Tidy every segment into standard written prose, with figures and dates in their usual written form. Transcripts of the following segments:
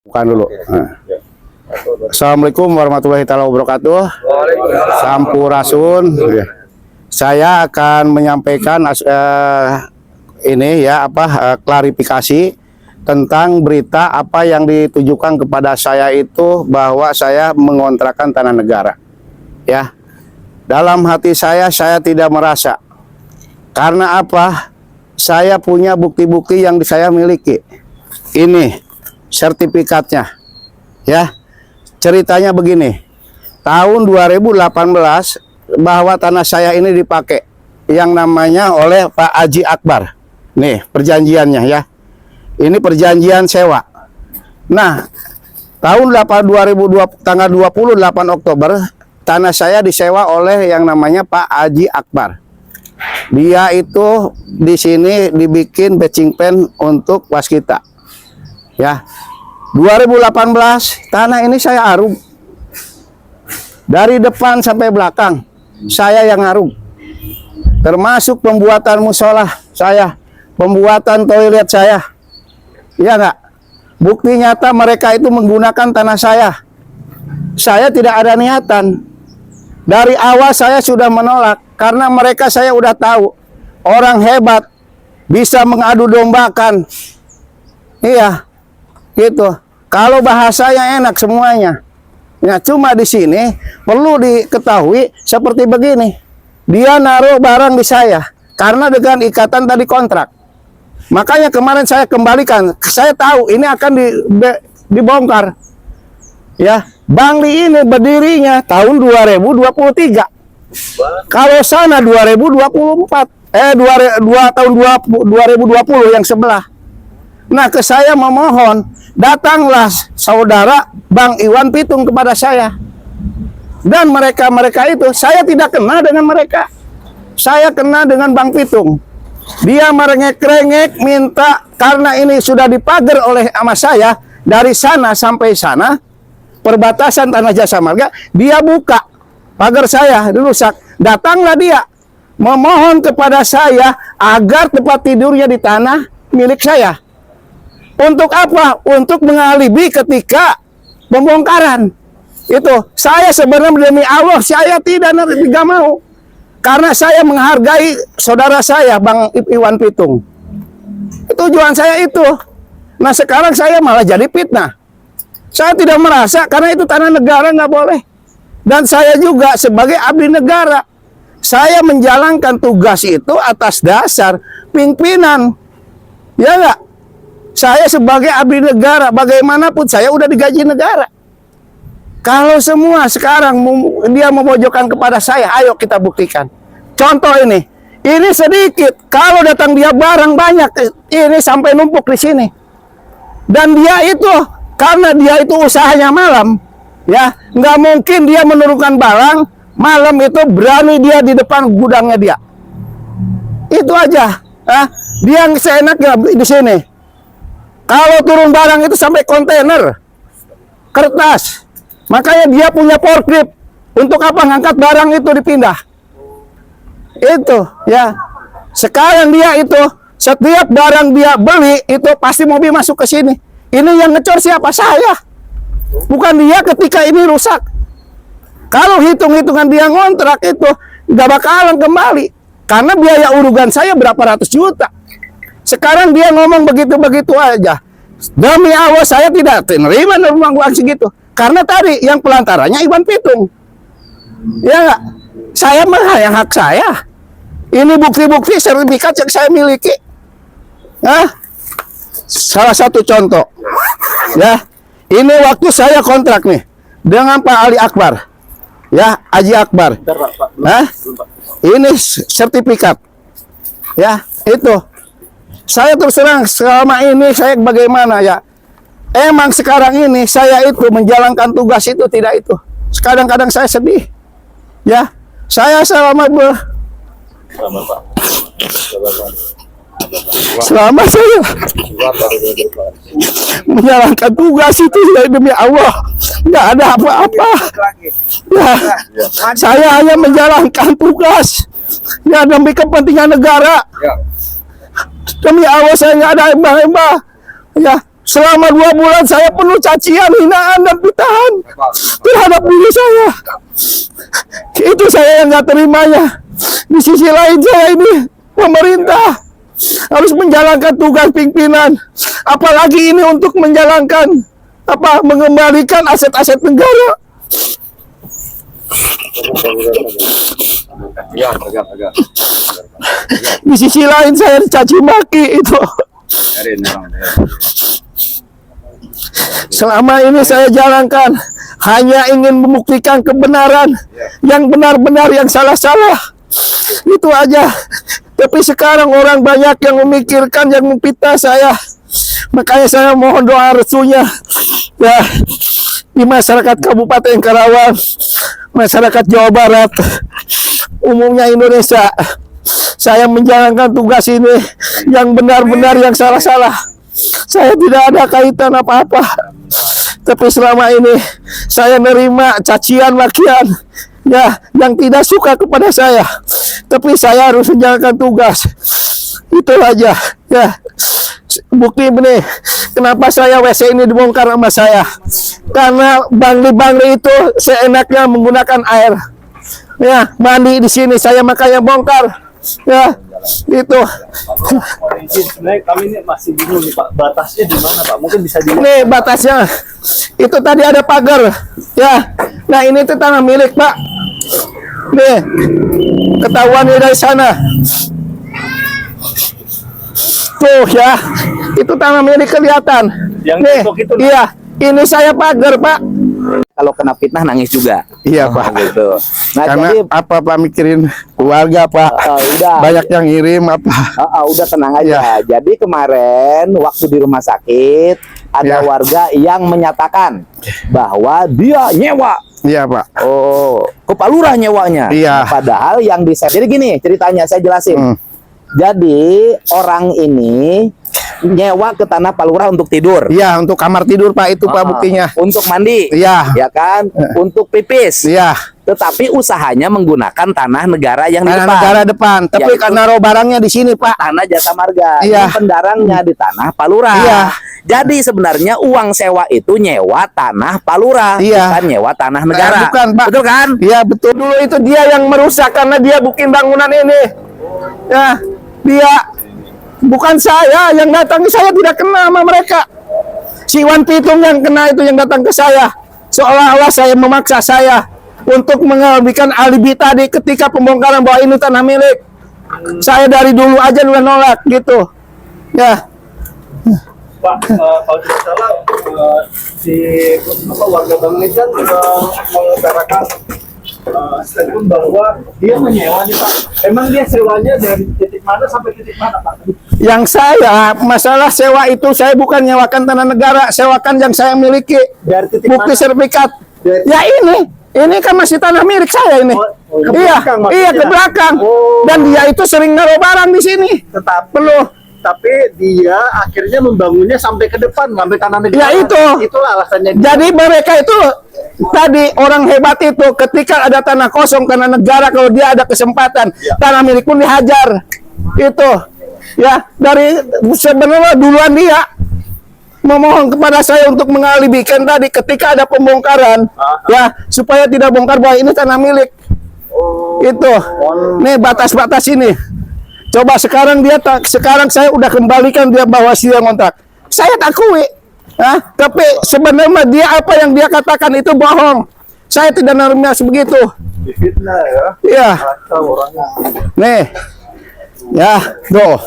Bukan dulu. Assalamualaikum warahmatullahi wabarakatuh. Sampurasun. Saya akan menyampaikan klarifikasi tentang berita apa yang ditujukan kepada saya itu bahwa saya mengontrakkan tanah negara. Ya. Dalam hati saya tidak merasa. Karena apa? Saya punya bukti-bukti yang saya miliki. Ini sertifikatnya. Ya. Ceritanya begini. Tahun 2018 bahwa tanah saya ini dipakai yang namanya oleh Pak Haji Akbar. Nih, perjanjiannya ya. Ini perjanjian sewa. Nah, tahun 2020 tanggal 28 Oktober tanah saya disewa oleh yang namanya Pak Haji Akbar. Dia itu di sini dibikin batching pen untuk waskita. Ya. 2018 tanah ini saya arung. Dari depan sampai belakang saya yang arung. Termasuk pembuatan musola saya, pembuatan toilet saya. Iya enggak? Bukti nyata mereka itu menggunakan tanah saya. Saya tidak ada niatan. Dari awal saya sudah menolak karena mereka saya udah tahu orang hebat bisa mengadu dombakan. Iya. Gitu. Kalau bahasanya enak semuanya. Ya, cuma di sini perlu diketahui seperti begini. Dia naruh barang di saya karena dengan ikatan tadi kontrak. Makanya kemarin saya kembalikan. Saya tahu ini akan dibongkar. Ya, Bangli ini berdirinya tahun 2023. Kalau sana 2024. Tahun 2020 yang sebelah. Nah, ke saya memohon, datanglah saudara Bang Iwan Pitung kepada saya. Dan mereka itu, saya tidak kenal dengan mereka. Saya kenal dengan Bang Pitung. Dia merengek-rengek minta, karena ini sudah dipagar oleh ama saya, dari sana sampai sana, perbatasan Tanah Jasa Marga, dia buka pagar saya, dirusak. Datanglah dia, memohon kepada saya, agar tempat tidurnya di tanah milik saya. Untuk apa? Untuk mengalibi ketika pembongkaran. Itu saya sebenarnya demi Allah saya tidak mau. Karena saya menghargai saudara saya Bang Iwan Pitung. Tujuan saya itu. Nah sekarang saya malah jadi fitnah. Saya tidak merasa karena itu tanah negara nggak boleh. Dan saya juga sebagai abdi negara. Saya menjalankan tugas itu atas dasar pimpinan. Ya nggak? Saya sebagai abdi negara, bagaimanapun saya udah digaji negara. Kalau semua sekarang dia memojokkan kepada saya, ayo kita buktikan. Contoh ini sedikit. Kalau datang dia barang banyak, ini sampai numpuk di sini. Dan dia itu, karena dia itu usahanya malam, ya nggak mungkin dia menurunkan barang malam itu berani dia di depan gudangnya dia. Itu aja. Dia seenaknya di sini. Kalau turun barang itu sampai kontainer kertas, makanya dia punya forklift untuk apa ngangkat barang itu dipindah. Itu ya. Sekarang dia itu setiap barang dia beli itu pasti mobil masuk ke sini. Ini yang ngecor siapa? Saya. Bukan dia ketika ini rusak. Kalau hitung-hitungan dia ngontrak itu nggak bakalan kembali karena biaya urugan saya berapa ratus juta. Sekarang dia ngomong begitu-begitu aja. Demi Allah saya tidak terima uang segitu. Karena tadi yang pelantarannya Iwan Pitung. Ya enggak? Saya mah yang hak saya. Ini bukti-bukti sertifikat yang saya miliki. Salah satu contoh. Ya. Ini waktu saya kontrak nih dengan Pak Ali Akbar. Ya, Haji Akbar. Ini sertifikat. Ya, itu. Saya terus terang selama ini saya bagaimana ya. Emang sekarang ini saya itu menjalankan tugas itu tidak itu. Kadang-kadang saya sedih. Ya. Saya selama saya menjalankan tugas itu ya demi Allah. Nggak ada apa-apa. Ya. Saya hanya menjalankan tugas. Ya demi kepentingan negara. Demi Allah saya nggak ada embah-embah. Ya, Selama 2 bulan saya penuh cacian, hinaan, dan pitahan terhadap diri saya. Itu saya yang nggak terimanya. Di sisi lain saya ini pemerintah harus menjalankan tugas pimpinan, apalagi ini untuk menjalankan mengembalikan aset-aset negara. Di sisi lain saya dicaci maki itu. Selama ini saya jalankan hanya ingin membuktikan kebenaran, yang benar-benar, yang salah-salah. Itu aja. Tapi sekarang orang banyak yang memikirkan, yang memfitnah saya. Makanya saya mohon doa restunya ya di masyarakat Kabupaten Karawang, masyarakat Jawa Barat, umumnya Indonesia. Saya menjalankan tugas ini yang benar-benar, yang salah-salah. Saya tidak ada kaitan apa-apa. Tapi selama ini saya menerima cacian makian ya yang tidak suka kepada saya. Tapi saya harus menjalankan tugas. Itu aja ya. Bukti ini kenapa saya WC ini dibongkar sama saya. Karena bangli-bangli itu seenaknya menggunakan air. Ya, mandi di sini saya makanya bongkar. Ya, itu. Sebenarnya kami ini masih bingung nih Pak, batasnya di mana Pak? Mungkin bisa dilihat. Nih batasnya. Itu tadi ada pagar. Ya. Nah, ini tuh tanah milik, Pak. Nih. Ketahuan dari sana. Tuh ya. Itu tanah milik kelihatan. Yang nih, itu. Iya. Ini saya pagar, Pak. Kalau kena fitnah nangis juga. Iya, Pak. Gitu. Nah, Karena jadi Pak mikirin keluarga, Pak. udah. Banyak yang ngirim apa. Udah tenang aja. Jadi kemarin waktu di rumah sakit ada Ya. warga yang menyatakan bahwa dia nyewa. Iya, Pak. Oh, ke Pak Lurah nyewanya. Iya. Padahal yang bisa. Jadi gini ceritanya saya jelasin. Jadi orang ini nyewa ke tanah Pak Lurah untuk tidur. Iya, untuk kamar tidur, Pak, itu Pak buktinya. Untuk mandi. Iya. Ya kan? Untuk pipis. Iya. Tetapi usahanya menggunakan tanah negara yang di Tanah depan. negara depan, tapi Yaitu karena naruh barangnya di sini, Pak. Tanah Jasa Marga. Iya. Ini pendarangnya di tanah Pak Lurah. Iya. Jadi sebenarnya uang sewa itu nyewa tanah Pak Lurah, Iya. bukan nyewa tanah negara. Bukan, Pak. Betul kan? Iya, betul. Dulu itu dia yang merusak karena dia bikin bangunan ini. Ya, dia, bukan saya yang datang. Saya tidak kenal sama mereka. Si Iwan Pitung yang kena itu, yang datang ke saya. Seolah-olah saya memaksa saya untuk mengabaikan alibi tadi ketika pembongkaran bahwa ini tanah milik. Saya dari dulu aja udah nolak gitu. Ya. Pak, kalau tidak salah si warga Bangli kan juga mengutarakan statement bahwa dia menyewa nih Pak. Emang dia sewanya dari titik mana sampai titik mana Pak? Yang saya, masalah sewa itu saya bukan nyewakan tanah negara, sewakan yang saya miliki. Dari titik Bukti mana? sertifikat. Dari- Ya ini kan masih tanah milik saya ini. ke Iya, belakang maksudnya? iya ke belakang. Oh. Dan dia itu sering naruh barang di sini. Tapi dia akhirnya membangunnya sampai ke depan, sampai tanah negara. Ya, itu. Itulah alasannya. Jadi mereka itu tadi orang hebat itu ketika ada tanah kosong, tanah negara, kalau dia ada kesempatan tanah milik pun dihajar. Itu ya, dari sebenarnya duluan dia memohon kepada saya untuk mengalibikan tadi ketika ada pembongkaran ya, supaya tidak bongkar bahwa ini tanah milik. Itu nih batas-batas ini. Coba sekarang sekarang saya udah kembalikan dia bahwa dia ngontrak. Saya akui. Tapi sebenarnya dia apa yang dia katakan itu bohong. Saya tidak menerima sebegitu. Difitnah ya. Iya. Kacau orangnya. Nih. Ya, tuh.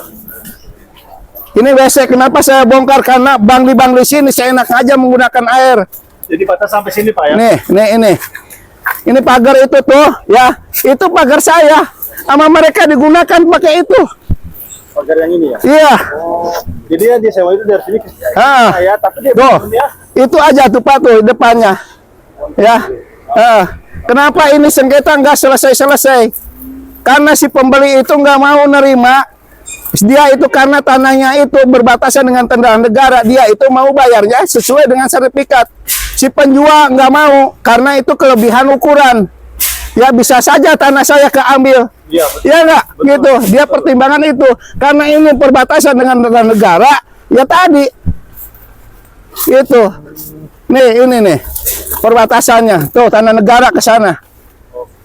Ini WC kenapa saya bongkar, karena bangli-bangli sini saya enak aja menggunakan air. Jadi batas sampai sini Pak ya. Nih, ini. Ini pagar itu tuh, ya. Itu pagar saya. Sama mereka digunakan pakai itu. Pagar yang ini ya. Iya. Jadi dia sewa itu dari sini ke Ah. tapi dia Tuh, bangunnya itu aja tuh Pak tuh depannya. Ya. Kenapa ini sengketa nggak selesai-selesai? Karena si pembeli itu nggak mau nerima. Dia itu karena tanahnya itu berbatasan dengan tanah negara, dia itu mau bayarnya sesuai dengan sertifikat. Si penjual nggak mau karena itu kelebihan ukuran. Ya bisa saja tanah saya keambil. Iya, betul. Ya nggak gitu. Dia pertimbangan itu karena ini perbatasan dengan tanah negara. Ya tadi Itu. Nih, ini nih. Perbatasannya. Tuh, tanah negara ke sana.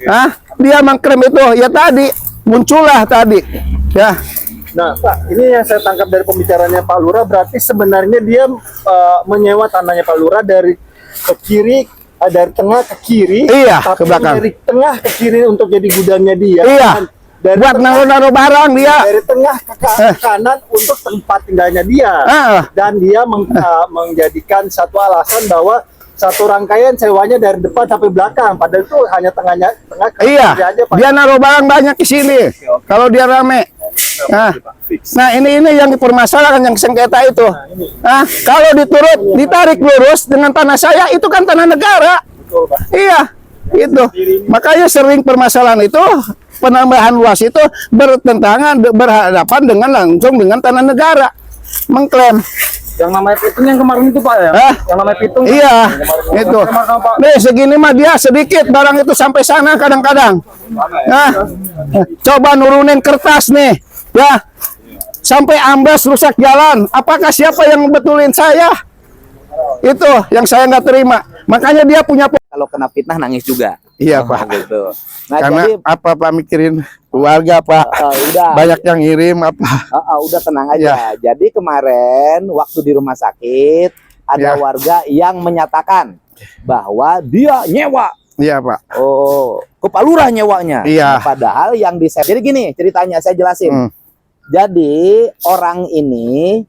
Hah? Dia mengklaim itu. Ya tadi. Muncullah tadi. Ya. Nah, Pak, ini yang saya tangkap dari pembicaranya Pak Lurah, berarti sebenarnya dia menyewa tanahnya Pak Lurah dari ke kiri, dari tengah ke kiri, Iya, tapi ke belakang. dari tengah ke kiri untuk jadi gudangnya dia. Iya. Dan dari Buat tengah, naruh-naruh barang dia. dari tengah ke kanan untuk tempat tinggalnya dia. Ah. Dan dia menjadikan satu alasan bahwa satu rangkaian sewanya dari depan sampai belakang, padahal itu hanya tengah ke Iya. kiri aja, Pak. Dia naruh barang banyak di sini. Kalau dia rame. Nah, ini yang dipermasalahkan, yang sengketa itu. Nah, kalau ditarik lurus dengan tanah saya, itu kan tanah negara. Betul, Pak. Iya, itu. Makanya sering permasalahan itu, penambahan luas itu berhadapan dengan langsung dengan tanah negara. Mengklaim. Yang namanya pitung yang kemarin itu, Pak, ya? Hah? Yang namanya pitung. Iya, Kemarin- itu. kemarin, Pak. Nih, segini mah dia sedikit barang itu sampai sana kadang-kadang. Nah, coba nurunin kertas nih, ya. Sampai amblas rusak jalan. Apakah siapa yang betulin saya? Itu yang saya nggak terima. Makanya dia punya. Kalau kena fitnah nangis juga. Iya, Oh, Pak. gitu. Nah, Karena jadi apa Pak mikirin keluarga Pak? udah. Banyak yang ngirim apa? Udah tenang aja. Jadi kemarin waktu di rumah sakit ada Ya. warga yang menyatakan bahwa dia nyewa. Iya Pak. Oh, ke Pak Lurah nyewanya. Iya. Nah, padahal yang di jadi gini ceritanya saya jelasin. Jadi orang ini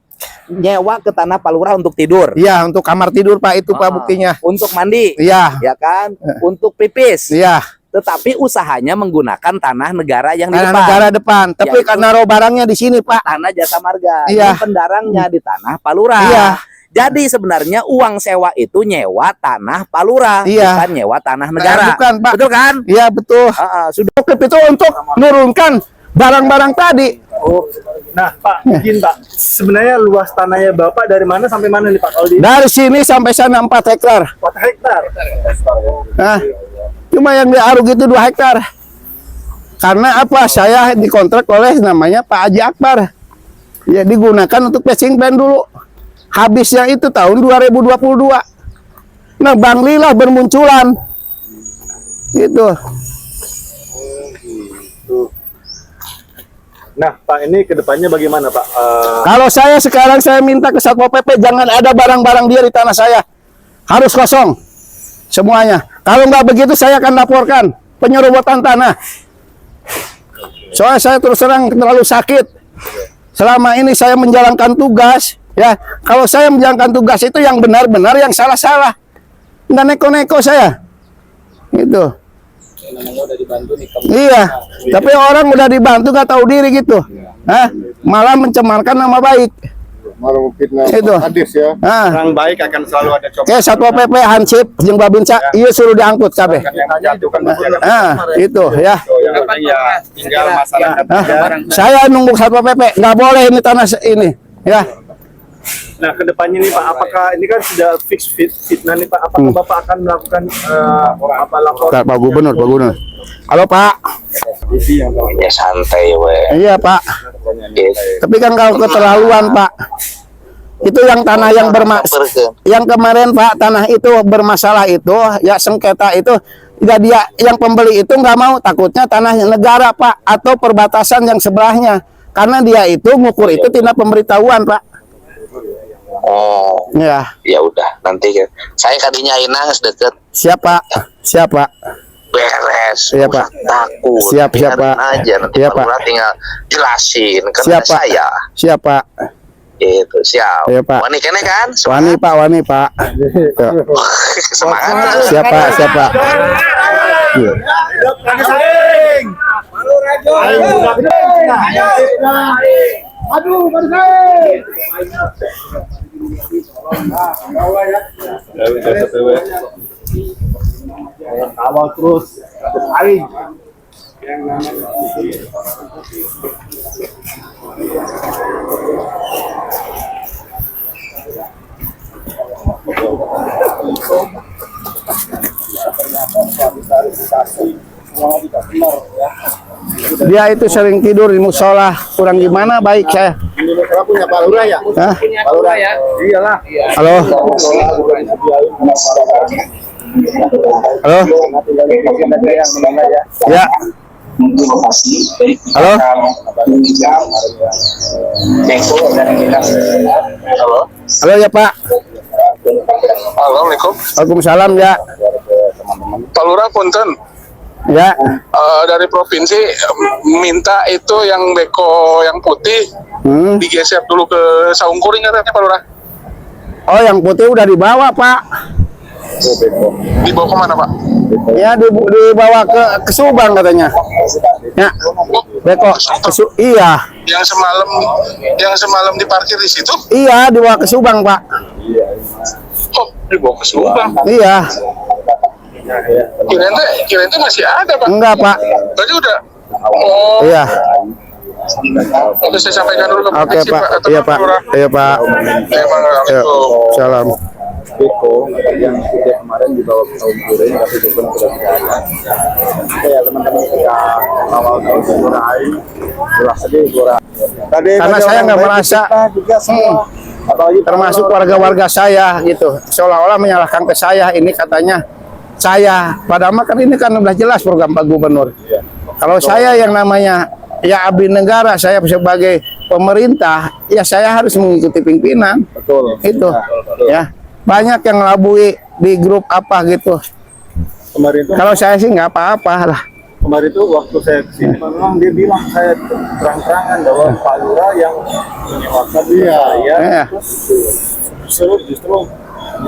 nyewa ke tanah Pak Lurah untuk tidur. Iya, untuk kamar tidur Pak itu Pak buktinya. Untuk mandi. Iya. Ya kan? Untuk pipis. Iya. Tetapi usahanya menggunakan tanah negara yang di Tanah depan. negara depan. Tapi Ya, karena naruh barangnya di sini Pak. Tanah Jasa Marga. Iya. Ini pendarangnya di tanah Pak Lurah. Iya. Jadi sebenarnya uang sewa itu nyewa tanah Pak Lurah, Iya. bukan nyewa tanah negara. Bukan Pak. Betul kan? Iya betul. Sudah. Klip itu untuk nurunkan barang-barang tadi. Oh, nah Pak, izin Pak, sebenarnya luas tanahnya Bapak dari mana sampai mana nih Pak? Kalau di Dari sini sampai sana 4 hektar. 4 hektar. Nah, cuma yang diaruk itu 2 hektar. Karena apa? Saya dikontrak oleh namanya Pak Haji Akbar. Ya digunakan untuk passing plan dulu. Habisnya itu tahun 2022. Nah, Bang Lila bermunculan. Gitu. Nah Pak, ini kedepannya bagaimana Pak? Kalau saya sekarang saya minta ke Satpol PP jangan ada barang-barang dia di tanah saya. Harus kosong semuanya. Kalau nggak begitu saya akan laporkan penyerobotan tanah. Soalnya saya terus terang terlalu sakit. Selama ini saya menjalankan tugas, ya. Kalau saya menjalankan tugas itu yang benar-benar, yang salah-salah. Nggak neko-neko saya. Gitu. Iya, tapi orang udah dibantu nggak tahu diri gitu. Hah? Malah mencemarkan nama baik. Malah fitnah Itu. hadis ya. Nah, Orang baik akan selalu ada coba. kayak Satpol PP Hansip jeung Babinsa, iya suruh diangkut kabeh. Yang menjatuhkan Itu ya. yang penting ya tinggal masyarakat. Saya nunggu Satpol PP, nggak boleh ini tanah ini, ya. Nah kedepannya nih Pak, apakah ini kan sudah fix fitnah nih Pak? Apakah Bapak akan melakukan apa laporan? Pak Gubernur, Pak Gubernur. Halo Pak. Ya santai we. Iya Pak. Tapi kan kalau keterlaluan Pak. Itu yang tanah yang kemarin Pak, tanah itu bermasalah itu, ya sengketa itu, ya dia yang pembeli itu nggak mau, takutnya tanah negara Pak, atau perbatasan yang sebelahnya, karena dia itu ngukur itu tidak pemberitahuan Pak. Oh, Ya, ya udah nanti saya kadinya inang deket siapa? Siapa? beres. Iya, Usah Pak. takut. Siap, Biarin Pak. aja nanti Iya, Pak Pak. Lurah tinggal jelasin ke Siapa? saya. Siapa? Itu siap. Iya, Pak. Wani kene kan? Wani Pak, Wani Pak. Ya. Semangat. Siapa? Siapa? Iya. Awal terus aing. Dia itu sering tidur di musola, kurang gimana baik saya. Kita punya Pak Lurah ya? Hah? Pak Lurah ya? Iyalah. Halo. Halo. Ya. Halo. Halo. Halo ya Pak. Assalamualaikum. Waalaikumsalam ya. Pak Lurah punten. Ya. Dari provinsi minta itu yang beko yang putih digeser dulu ke Saungkuring katanya Pak Lurah. Oh, yang putih udah dibawa Pak. Dibawa kemana Pak? Ya dibawa ke Subang katanya. Ya. Beko. Iya. Yang semalam diparkir di situ? Iya, dibawa ke Subang Pak. Oh, dibawa ke Subang. Iya. Kirain teh masih ada Pak. Enggak Pak. Berarti udah. Oh, Iya. oke saya sampaikan dulu ke Oke provinsi, Pak. atau Iya Pak Pak. Lurah. Iya Pak. Ya. Salam. Beko yang sudah kemarin dibawa ke Saungkuring tapi belum sudah tidak ada. Ya teman-teman kita awal tahun Lurahi Lurah sedih Lurah. Karena saya nggak merasa juga semua. Apalagi termasuk warga-warga saya gitu, seolah-olah menyalahkan ke saya. Ini katanya saya, padahal kan ini kan udah jelas program Pak Gubernur. Kalau saya yang namanya ya abdi negara, saya sebagai pemerintah, ya saya harus mengikuti pimpinan. betul. Itu ya, banyak yang ngelabui di grup apa gitu. Kemarin itu Kalau saya sih nggak apa-apa lah. kemarin itu waktu saya kesini memang dia bilang saya terang-terangan bahwa Pak Lurah yang menyewakan saya Iya. justru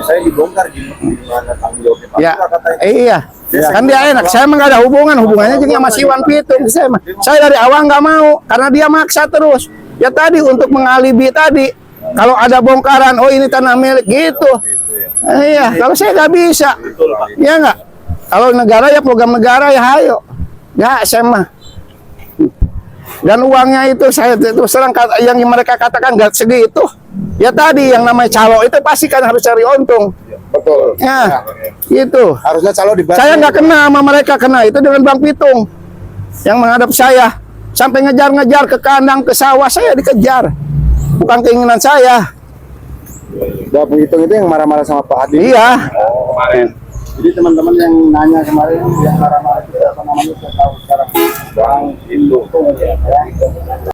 saya dibongkar gimana tanggung jawabnya Pak Ya, Lurah katanya. iya. Kan dia enak. Saya emang gak ada hubungannya juga sama si Iwan Pitung. Saya dari awal nggak mau karena dia maksa terus. Ya tadi untuk mengalibi tadi. Kalau ada bongkaran, oh ini tanah milik gitu. Iya, kalau saya nggak bisa. Ya nggak. Kalau negara ya program negara ya ayo. Ya saya mah. Dan uangnya itu saya terus terang yang mereka katakan nggak segitu. Ya tadi yang namanya calo itu pasti kan harus cari untung. Betul. Ya, gitu. Harusnya calo dibantu. Saya nggak kena sama mereka, kena itu dengan Bang Pitung yang menghadap saya sampai ngejar-ngejar ke kandang, ke sawah, saya dikejar. Bukan keinginan saya. Bang Hitung itu yang marah-marah sama Pak Hadi. Iya. Kemarin. Jadi teman-teman yang nanya kemarin yang marah-marah itu apa namanya saya tahu sekarang Bang Hitung ya.